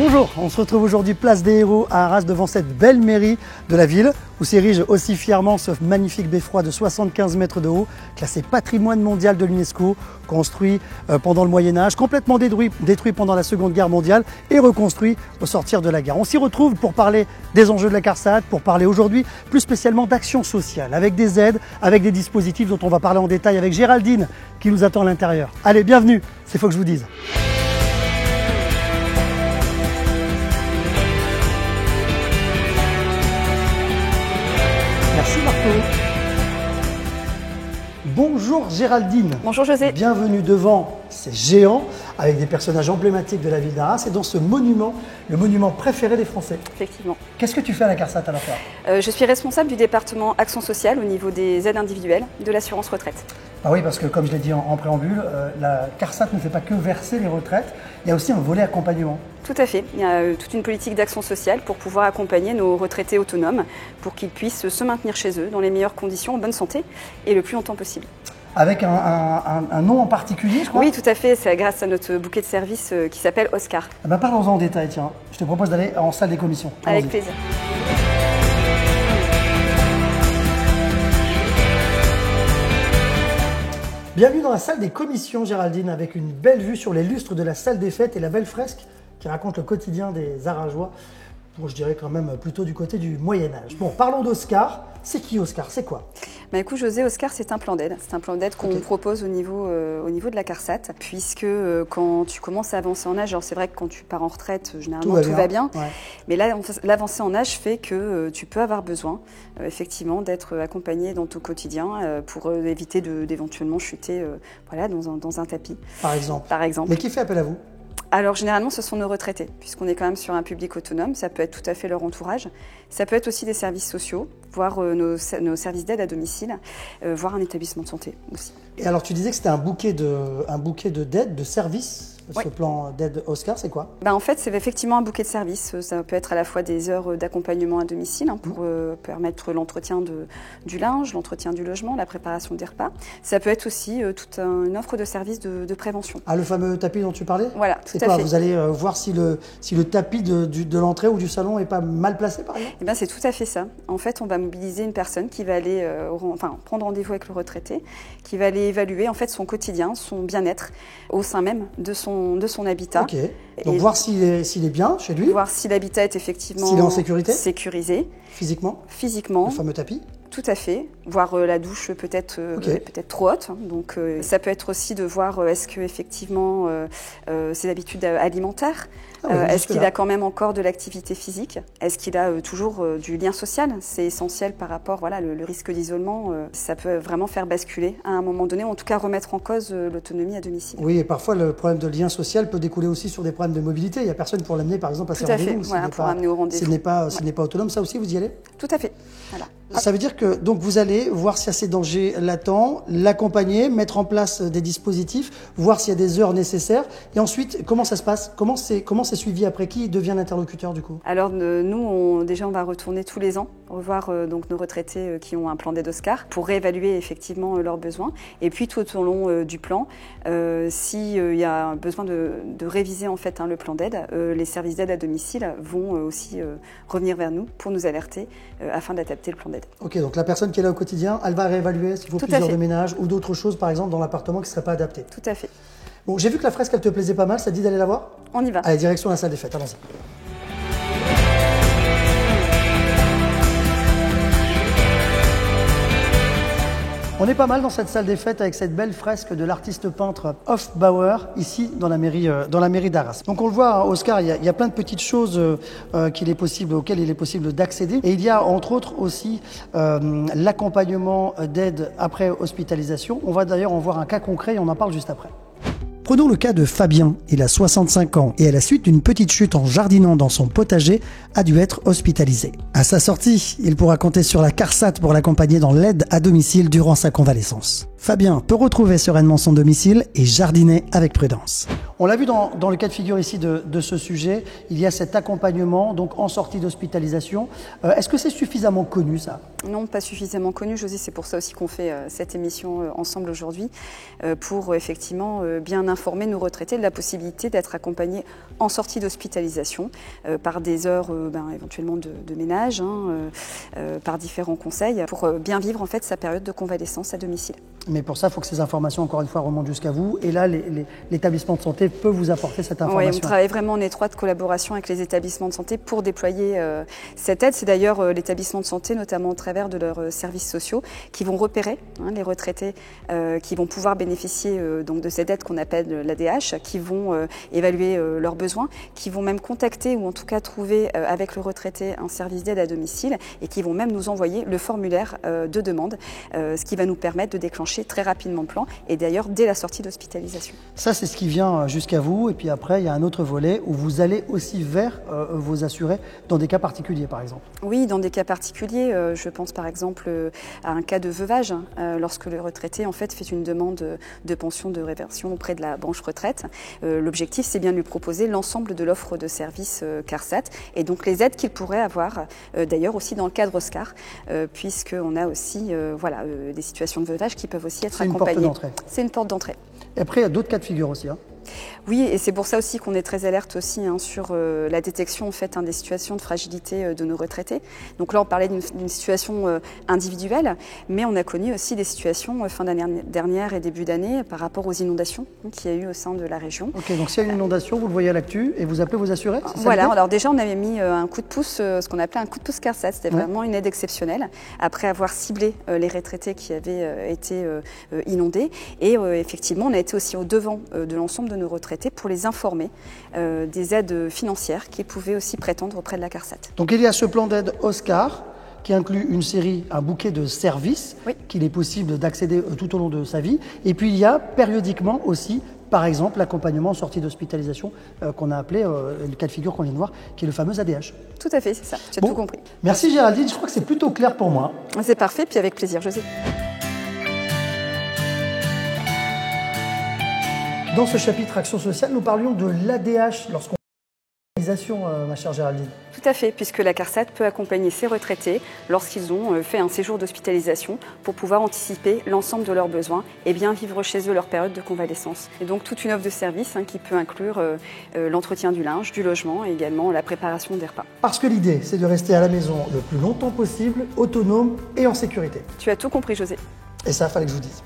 Bonjour, on se retrouve aujourd'hui place des Héros à Arras devant cette belle mairie de la ville où s'érige aussi fièrement ce magnifique beffroi de 75 mètres de haut, classé patrimoine mondial de l'UNESCO, construit pendant le Moyen-Âge, complètement détruit pendant la Seconde Guerre mondiale et reconstruit au sortir de la guerre. On s'y retrouve pour parler des enjeux de la CARSAT, pour parler aujourd'hui plus spécialement d'action sociale, avec des aides, avec des dispositifs dont on va parler en détail avec Géraldine qui nous attend à l'intérieur. Allez, bienvenue, c'est faut que je vous dise. Merci Marco. Bonjour Géraldine. Bonjour José. Bienvenue devant ces géants avec des personnages emblématiques de la ville d'Arras et dans ce monument, le monument préféré des Français. Effectivement. Qu'est-ce que tu fais à la CARSAT à la fois? Je suis responsable du département Action sociale au niveau des aides individuelles de l'assurance retraite. Ah oui, parce que comme je l'ai dit en préambule, la CARSAT ne fait pas que verser les retraites, il y a aussi un volet accompagnement. Tout à fait. Il y a toute une politique d'action sociale pour pouvoir accompagner nos retraités autonomes pour qu'ils puissent se maintenir chez eux dans les meilleures conditions, en bonne santé et le plus longtemps possible. Avec un nom en particulier, je crois? Oui, tout à fait. C'est grâce à notre bouquet de services qui s'appelle Oscar. Eh ben, parlons-en en détail, tiens. Je te propose d'aller en salle des commissions. Avec plaisir. Bienvenue dans la salle des commissions, Géraldine, avec une belle vue sur les lustres de la salle des fêtes et la belle fresque qui raconte le quotidien des Arageois. Bon, je dirais quand même plutôt du côté du Moyen-Âge. Bon, parlons d'Oscar. C'est qui Oscar? C'est quoi? Bah écoute José, Oscar c'est un plan d'aide. C'est un plan d'aide qu'on propose au niveau de la CARSAT, puisque quand tu commences à avancer en âge, alors c'est vrai que quand tu pars en retraite, généralement tout va bien, ouais. Mais là l'avancée en âge fait que tu peux avoir besoin effectivement d'être accompagné dans ton quotidien pour éviter d'éventuellement chuter voilà, dans un tapis. Par exemple. Mais qui fait appel à vous? Alors généralement ce sont nos retraités, puisqu'on est quand même sur un public autonome, ça peut être tout à fait leur entourage, ça peut être aussi des services sociaux, voire nos services d'aide à domicile, voire un établissement de santé aussi. Et alors tu disais que c'était un bouquet d'aide, de services. Oui. Ce plan d'aide Oscar, c'est quoi? En fait, c'est effectivement un bouquet de services. Ça peut être à la fois des heures d'accompagnement à domicile pour permettre l'entretien du linge, l'entretien du logement, la préparation des repas. Ça peut être aussi toute une offre de services de prévention. Ah, le fameux tapis dont tu parlais? Voilà, c'est quoi? Vous allez voir si le tapis de l'entrée ou du salon n'est pas mal placé, par exemple? Eh bien, c'est tout à fait ça. En fait, on va mobiliser une personne qui va aller prendre rendez-vous avec le retraité, qui va aller évaluer en fait son quotidien, son bien-être au sein même de son habitat. Ok. Donc voir s'il est bien chez lui. Voir si l'habitat est effectivement s'il est en sécurité. Sécurisé. Physiquement. Le fameux tapis. Tout à fait. Voir la douche peut-être trop haute. Donc ça peut être aussi de voir est-ce que effectivement ses habitudes alimentaires. Est-ce qu'il a quand même encore de l'activité physique? Est-ce qu'il a toujours du lien social? C'est essentiel par rapport, voilà, le risque d'isolement, ça peut vraiment faire basculer à un moment donné, ou en tout cas remettre en cause l'autonomie à domicile. Oui, et parfois le problème de lien social peut découler aussi sur des problèmes de mobilité. Il n'y a personne pour l'amener par exemple à ses rendez-vous. Voilà, pour amener au rendez-vous. S'il n'est pas autonome, ça aussi vous y allez? Tout à fait. Voilà. Ça veut dire que donc vous allez voir s'il y a ces dangers latents, l'accompagner, mettre en place des dispositifs, voir s'il y a des heures nécessaires. Et ensuite, comment ça se passe? Comment c'est suivi après? Qui devient l'interlocuteur du coup? Alors nous, on va retourner tous les ans, revoir donc nos retraités qui ont un plan d'aide Oscar pour réévaluer effectivement leurs besoins. Et puis tout au long du plan, s'il y a besoin de réviser en fait le plan d'aide, les services d'aide à domicile vont aussi revenir vers nous pour nous alerter afin d'adapter le plan d'aide. Ok, donc la personne qui est là au quotidien, elle va réévaluer s'il faut plusieurs déménages ou d'autres choses par exemple dans l'appartement qui ne seraient pas adaptées. Tout à fait. Bon, j'ai vu que la fresque elle te plaisait pas mal, ça te dit d'aller la voir? On y va. Allez, direction la salle des fêtes, allons-y. On est pas mal dans cette salle des fêtes avec cette belle fresque de l'artiste peintre Hofbauer, ici dans la mairie d'Arras. Donc on le voit, Oscar, il y a plein de petites choses auxquelles il est possible d'accéder. Et il y a entre autres aussi l'accompagnement d'aide après hospitalisation. On va d'ailleurs en voir un cas concret et on en parle juste après. Prenons le cas de Fabien, il a 65 ans et à la suite d'une petite chute en jardinant dans son potager, a dû être hospitalisé. À sa sortie, il pourra compter sur la CARSAT pour l'accompagner dans l'aide à domicile durant sa convalescence. Fabien peut retrouver sereinement son domicile et jardiner avec prudence. On l'a vu dans le cas de figure ici de ce sujet, il y a cet accompagnement donc en sortie d'hospitalisation. Est-ce que c'est suffisamment connu ça? Non, pas suffisamment connu, José. C'est pour ça aussi qu'on fait cette émission ensemble aujourd'hui, pour effectivement bien informer nos retraités de la possibilité d'être accompagnés en sortie d'hospitalisation par des heures éventuellement de ménage, par différents conseils, pour bien vivre en fait sa période de convalescence à domicile. Mais pour ça, il faut que ces informations, encore une fois, remontent jusqu'à vous. Et là, l'établissement de santé peut vous apporter cette information. Oui, on travaille vraiment en étroite collaboration avec les établissements de santé pour déployer cette aide. C'est d'ailleurs l'établissement de santé, notamment au travers de leurs services sociaux, qui vont repérer les retraités qui vont pouvoir bénéficier donc de cette aide qu'on appelle l'ADH, qui vont évaluer leurs besoins, qui vont même contacter ou en tout cas trouver avec le retraité un service d'aide à domicile et qui vont même nous envoyer le formulaire de demande, ce qui va nous permettre de déclencher très rapidement le plan et d'ailleurs dès la sortie d'hospitalisation. Ça, c'est ce qui vient jusqu'à vous et puis après, il y a un autre volet où vous allez aussi vers vos assurés dans des cas particuliers, par exemple. Oui, dans des cas particuliers, je pense par exemple à un cas de veuvage, lorsque le retraité en fait fait une demande de pension de réversion auprès de la branche retraite. L'objectif, c'est bien de lui proposer l'ensemble de l'offre de services CARSAT et donc les aides qu'il pourrait avoir, d'ailleurs aussi dans le cadre OSCAR, puisqu'on a aussi des situations de veuvage qui peuvent aussi être accompagnées. C'est une porte d'entrée. C'est une porte d'entrée. Et après, il y a d'autres cas de figure aussi. Oui, et c'est pour ça aussi qu'on est très alerte aussi sur la détection en fait, des situations de fragilité de nos retraités. Donc là, on parlait d'une situation individuelle, mais on a connu aussi des situations fin d'année dernière et début d'année par rapport aux inondations qu'il y a eu au sein de la région. Ok, donc s'il y a une inondation, vous le voyez à l'actu et vous appelez vos assurés? Voilà, alors déjà on avait mis un coup de pouce, ce qu'on appelait un coup de pouce CARSAT, c'était vraiment une aide exceptionnelle, après avoir ciblé les retraités qui avaient été inondés. Et effectivement, on a été aussi au devant de l'ensemble de nos retraités pour les informer des aides financières qui pouvaient aussi prétendre auprès de la CARSAT. Donc il y a ce plan d'aide OSCAR qui inclut un bouquet de services qu'il est possible d'accéder tout au long de sa vie. Et puis il y a périodiquement aussi, par exemple, l'accompagnement en sortie d'hospitalisation qu'on a appelé, le cas de figure qu'on vient de voir, qui est le fameux ADH. Tout à fait, c'est ça, tu as tout compris. Merci Géraldine, je crois que c'est plutôt clair pour moi. C'est parfait, puis avec plaisir, José. Dans ce chapitre Action sociale, nous parlions de l'ADH lorsqu'on ma chère Géraldine. Tout à fait, puisque la CARSAT peut accompagner ces retraités lorsqu'ils ont fait un séjour d'hospitalisation pour pouvoir anticiper l'ensemble de leurs besoins et bien vivre chez eux leur période de convalescence. Et donc toute une offre de services qui peut inclure l'entretien du linge, du logement et également la préparation des repas. Parce que l'idée, c'est de rester à la maison le plus longtemps possible, autonome et en sécurité. Tu as tout compris, José. Et ça, fallait que je vous dise.